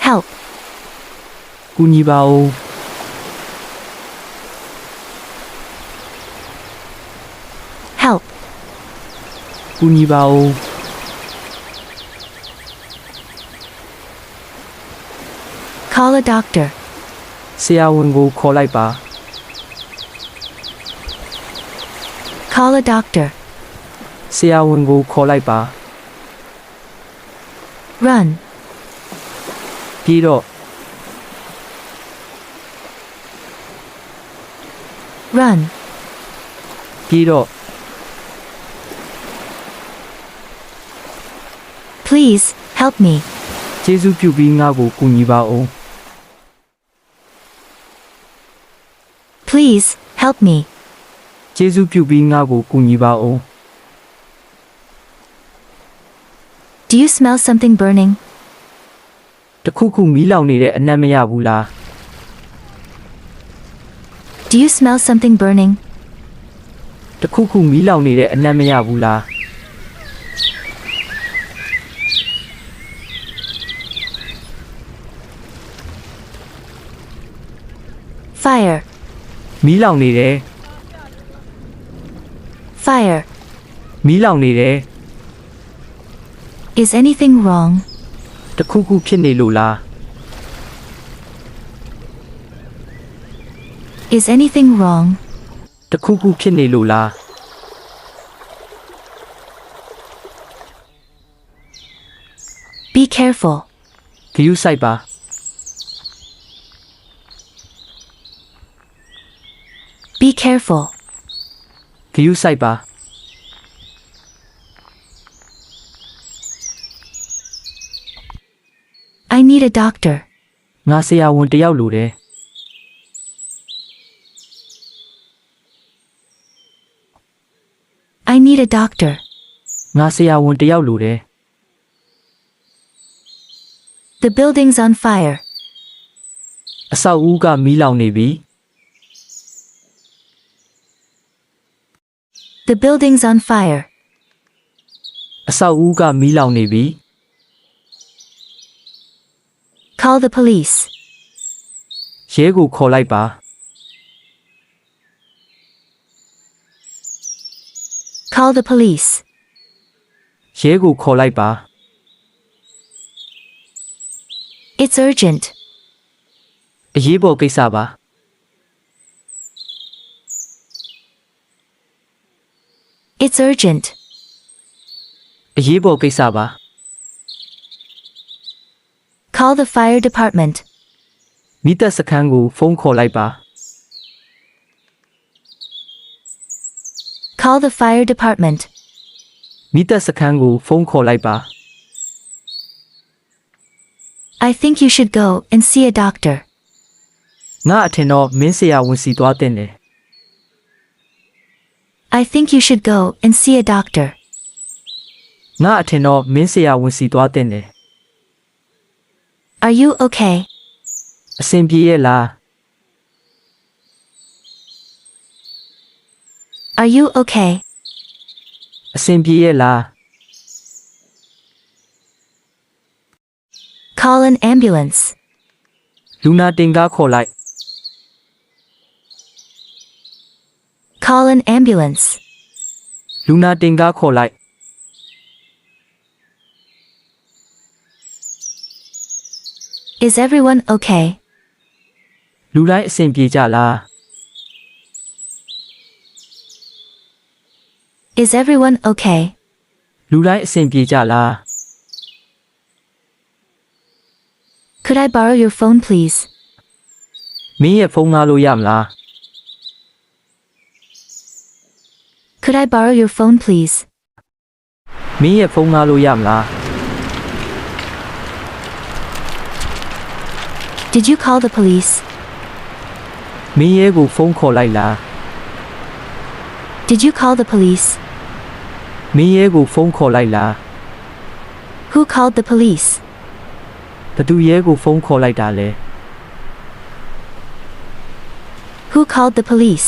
Help. ကူညီပါဦး Help. ကူညီပါဦး Call a doctor. ဆရာဝန်ကိုခေါ်လိုက်ပါ Call a doctor. ဆရာဝန်ကိုခေါ်လိုက်ပါ Run. ပြီးတော့ Run. ပြီးတော့ Please, help me. ကျေးဇူးပြုပြီးငါ့ကိုကူညီပါဦး Please, help me. ကျေးဇူးပြုပြီးငါ့ကိုကူညီပါဦး Do you smell something burning? တခုခုမီးလောင်နေတဲ့အနံ့မရဘူးလား Do you smell something burning? တခုခုမီးလောင်နေတဲ့အနံ့မရဘူးလား Fire. မီးလောင်နေတယ် Fire. မီးလောင်နေတယ် Is anything wrong? တခုခုဖြစ်နေလို့လား Is anything wrong? တခုခုဖြစ်နေလို့လား Be careful. ဂရုစိုက်ပါ Be careful. ဂရုစိုက်ပါ I need a doctor. ငါဆရာဝန်တစ်ယောက်လိုတယ် I need a doctor. ငါဆရာဝန်တစ်ယောက်လိုတယ် The building's on fire. အဆောက်အဦကမီးလောင်နေပြီ The building's on fire. အဆောက်အဦကမီးလောင်နေပြီ Call the police. ရဲကိုခေါ်လိုက်ပါ Call the police. ရဲကိုခေါ်လိုက်ပါ It's urgent. အရေးပေါ်ကိစ္စပါ It's urgent. အရေးပေါ်ကိစ္စပါ Call the fire department. မီးတပ်စခန်းကိုဖုန်းခေါ်လိုက်ပါ Call the fire department. မီးတပ်စခန်းကိုဖုန်းခေါ်လိုက်ပါ I think you should go and see a doctor. ငါအထင်တော့မင်းဆရာဝန်စီသွားတဲ့တယ် I think you should go and see a doctor. ငါအထင်တော့မင်းဆရာဝန်စီသွားတဲ့တယ် Are you okay? အဆင်ပြေရဲ့လား Are you okay? အဆင်ပြေရဲ့လား Call an ambulance. လူနာတင်ကားခေါ်လိုက် Call an ambulance. လူနာတင်ကားခေါ်လိုက် Is everyone okay? လူတိုင်းအဆင်ပြေကြလား Is everyone okay? လူတိုင်းအဆင်ပြေကြလား Could I borrow your phone, please? မင်းရဲ့ဖုန်းငှားလို့ရမလား Could I borrow your phone, please? မင်းရဲ့ဖုန်းငှားလို့ရမလား Did you call the police? မင်းရဲကိုဖုန်းခေါ်လိုက်လား Did you call the police? မင်းရဲကိုဖုန်းခေါ်လိုက်လား Who called the police? ဘသူရဲကိုဖုန်းခေါ်လိုက်တာလဲ Who called the police?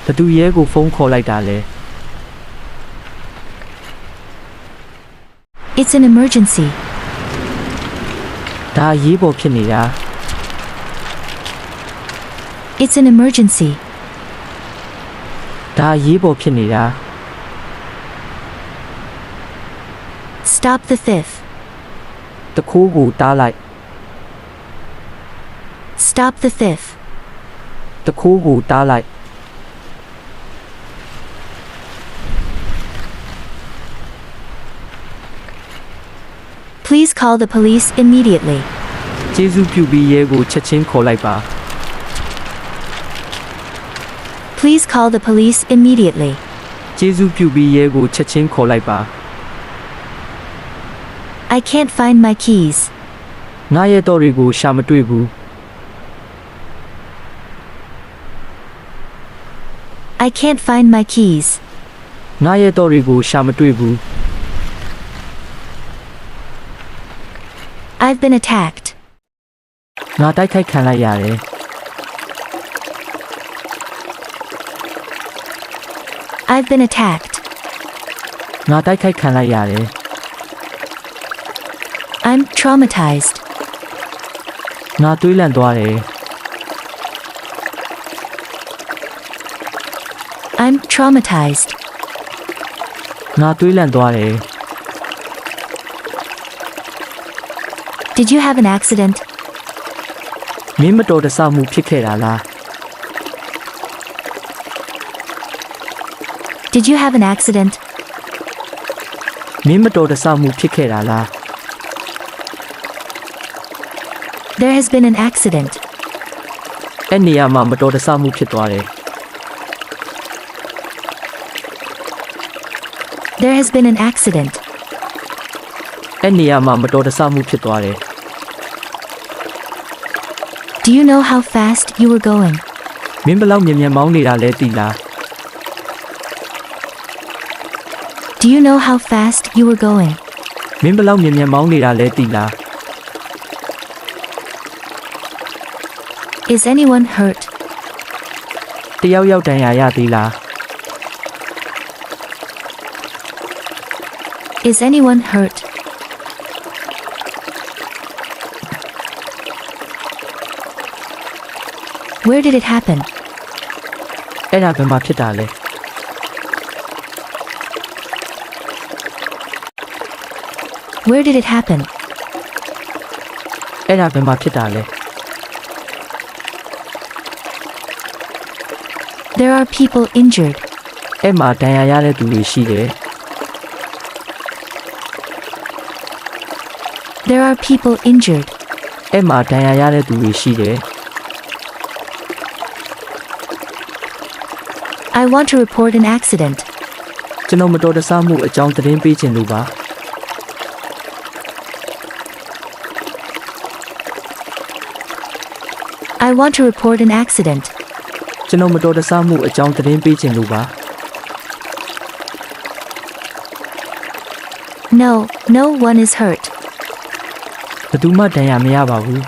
ဘသူရဲကိုဖုန်းခေါ်လိုက်တာလဲ It's an emergency. ဒါအရေးပေါ်ဖြစ်နေတာ It's an emergency. ဒါအရေးပေါ်ဖြစ်နေတာ Stop the thief. တခိုးကိုတားလိုက် Stop the thief. တခိုးကိုတားလိုက် Please call the police immediately. ကျေးဇူးပြုပြီးရဲကိုချက်ချင်းခေါ်လိုက်ပါ Please call the police immediately. ကျေးဇူးပြုပြီးရဲကိုချက်ချင်းခေါ်လိုက်ပါ I can't find my keys. ငါရဲ့တော့တွေကိုရှာမတွေ့ဘူး I can't find my keys. ငါရဲ့တော့တွေကိုရှာမတွေ့ဘူး I've been attacked. ငါတိုက်ခိုက်ခံလိုက်ရတယ် I've been attacked. ငါတိုက်ခိုက်ခံလိုက်ရတယ် I'm traumatized. ငါတွေးလန့်သွားတယ် I'm traumatized. ငါတွေးလန့်သွားတယ် Did you have an accident? မင်းမတော်တဆမှုဖြစ်ခဲ့တာလား Did you have an accident? မင်းမတော်တဆမှုဖြစ်ခဲ့တာလား There has been an accident. အဲ့နေရာမှာမတော်တဆမှုဖြစ်သွားတယ် There has been an accident. အဲ့နေရာမှာမတော်တဆမှုဖြစ်သွားတယ် Do you know how fast you were going? မင်းဘလောက်မြန်မြန်မောင်းနေတာလဲသိလား Do you know how fast you were going? မင်းဘလောက်မြန်မြန်မောင်းနေတာလဲသိလား Is anyone hurt? တယောက်ယောက်တန်ရာရသေးလား Is anyone hurt? Where did it happen? အဲ့ဒါဘယ်မှာဖြစ်တာလဲ Where did it happen? အဲ့ဒါဘယ်မှာဖြစ်တာလဲ There are people injured. အဲ့မှာဒဏ်ရာရတဲ့သူတွေရှိတယ် There are people injured. အဲ့မှာဒဏ်ရာရတဲ့သူတွေရှိတယ် I want to report an accident. ကျွန်တော်မတော်တဆမှုအကြောင်းသတင်းပေးခြင်းလို့ပါ I want to report an accident. ကျွန်တော်မတော်တဆမှုအကြောင်းသတင်းပေးခြင်းလို့ပါ No, no one is hurt. ဘယ်သူမှဒဏ်ရာမရပါဘူး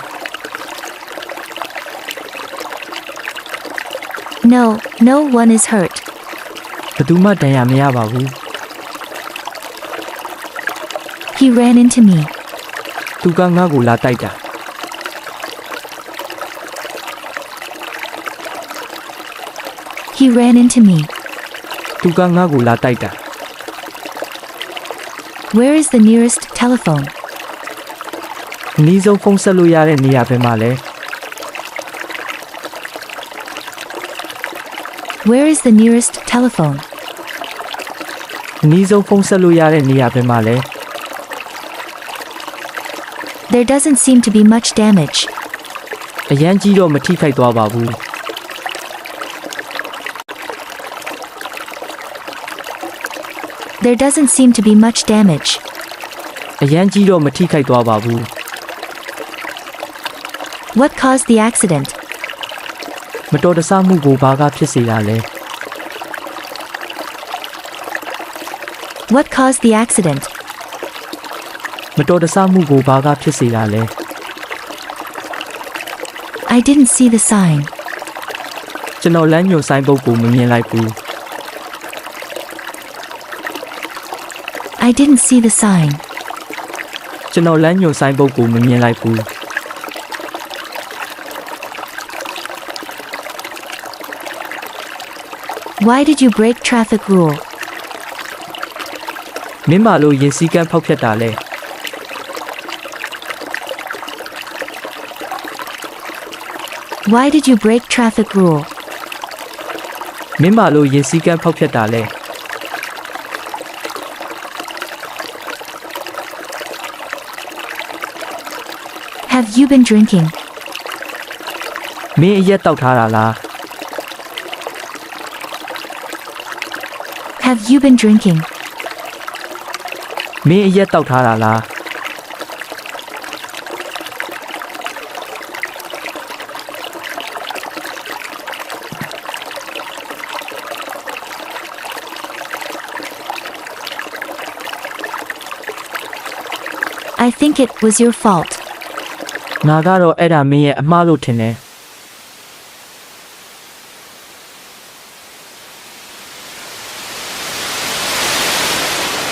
No, no one is hurt. ဘယ်သူမှဒဏ်ရာမရပါဘူး He ran into me. သူကငါ့ကိုလာတိုက်တာ He ran into me. သူကငါ့ကိုလာတိုက်တာ Where is the nearest telephone? အနည်းဆုံးဖုန်းဆက်လို့ရတဲ့နေရာပဲမှာလဲ Where is the nearest telephone? အနည်းဆုံးဖုန်းဆက်လို့ရတဲ့နေရာပဲမှာလဲ There doesn't seem to be much damage. အရန်ကြီးတော့မထိခိုက်သွားပါဘူး There doesn't seem to be much damage. အရန်ကြီးတော့မထိခိုက်သွားပါဘူး What caused the accident? မတော်တဆမှုကိုဘာကဖြစ်စေတာလဲ What caused the accident? မတော်တဆမှုကိုဘာကဖြစ်စေတာလဲ I didn't see the sign. ကျွန်တော်လမ်းညွှန်ဆိုင်ပုတ်ကိုမမြင်လိုက်ဘူး I didn't see the sign. ကျွန်တော်လမ်းညွှန်ဆိုင်ပုတ်ကိုမမြင်လိုက်ဘူး Why did you break traffic rule? မင်းမလို့ရင်စည်းကမ်းဖောက်ဖျက်တာလဲ Why did you break traffic rule? မင်းမလို့ရင်စည်းကမ်းဖောက်ဖျက်တာလဲ Have you been drinking? မင်းအရက်တောက်ထားတာလား Have you been drinking? မင်းအရက်တောက်ထားတာလား I think it was your fault. ငါကတော့အဲ့ဒါမင်းရဲ့အမှားလို့ထင်တယ်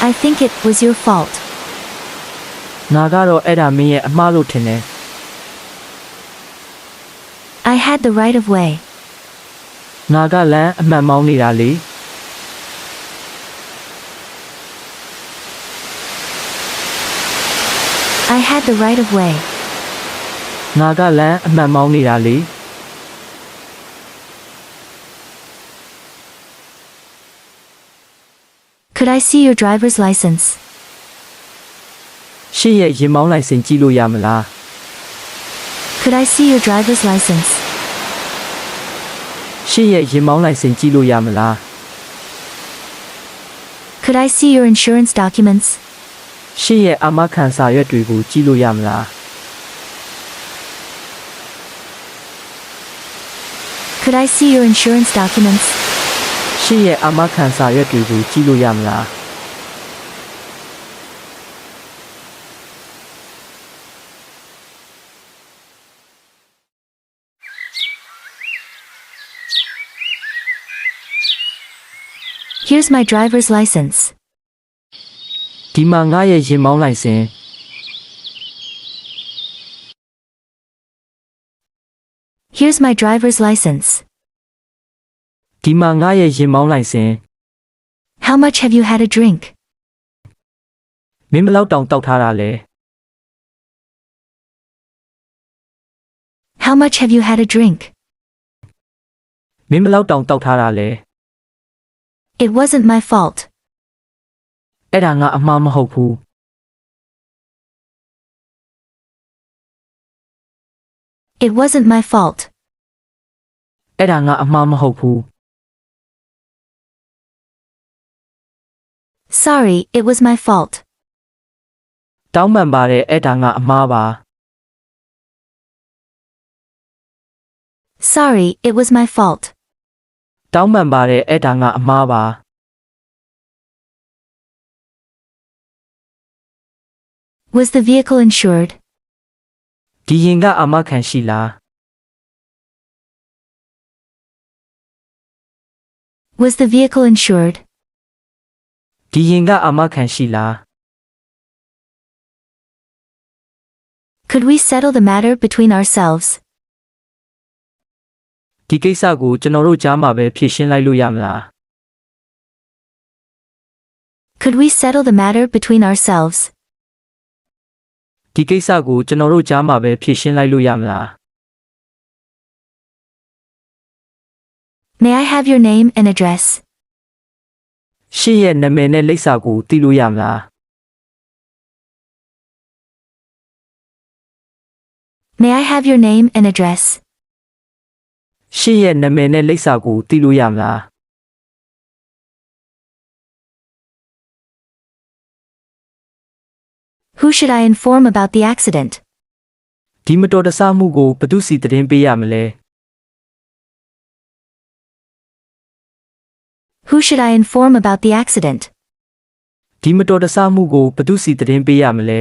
I think it was your fault. ငါကတော့အဲ့ဒါမင်းရဲ့အမှားလို့ထင်တယ် I had the right of way. ငါကလမ်းအမှန်မောင်းနေတာလေ I had the right of way. ငါကလမ်းအမှန်မောင်းနေတာလေ Could I see your driver's license? ရှင့်ရဲ့ရင်မောင်းလိုက်စင်ကြည့်လို့ရမလား Could I see your driver's license? ရှင့်ရဲ့ရင်မောင်းလိုက်စင်ကြည့်လို့ရမလား Could I see your insurance documents? ရှင့်ရဲ့အာမခံစာရွက်တွေကိုကြည့်လို့ရမလား Could I see your insurance documents? ရှင့်ရဲ့အာမခံစာရွက်တွေကိုကြည့်လို့ရမလား Here's my driver's license. ဒီမှာငါရဲ့ရင်မောင်းလိုက်စင် Here's my driver's license. ဒီမှာငါရဲ့ရင်မောင်းလိုက်စင် How much have you had a drink? မင်းဘလောက်တောင်တောက်ထားတာလဲ How much have you had a drink? မင်းဘလောက်တောင်တောက်ထားတာလဲ It wasn't my fault. အဲ့ဒါငါအမှားမဟုတ်ဘူး It wasn't my fault. အဲ့ဒါငါအမှားမဟုတ်ဘူး Sorry, it was my fault. တောင်းပန်ပါတယ်အဲ့ဒါငါအမှားပါ Sorry, it was my fault. တောင်းပန်ပါတယ်အဲ့ဒါငါအမှားပါ Was the vehicle insured? ဒီရင်ကအာမခံရှိလား Was the vehicle insured? ဒီရင်ကအာမခံရှိလား Could we settle the matter between ourselves? ဒီကိစ္စကိုကျွန်တော်တို့ကြားမှာပဲဖြေရှင်းလိုက်လို့ရမလား Could we settle the matter between ourselves? ဒီကိစ္စကိုကျွန်တော်တို့ကြားမှာပဲဖြေရှင်းလိုက်လို့ရမလား May I have your name and address? ရှင့်ရဲ့နာမည်နဲ့လိပ်စာကိုသိလို့ရမလား May I have your name and address? ရှင့်ရဲ့နာမည်နဲ့လိပ်စာကိုသိလို့ရမလား Who should I inform about the accident? ဒီမတော်တဆမှုကိုဘယ်သူစီသတင်းပေးရမလဲ Who should I inform about the accident? ဒီမတော်တဆမှုကိုဘယ်သူစီသတင်းပေးရမလဲ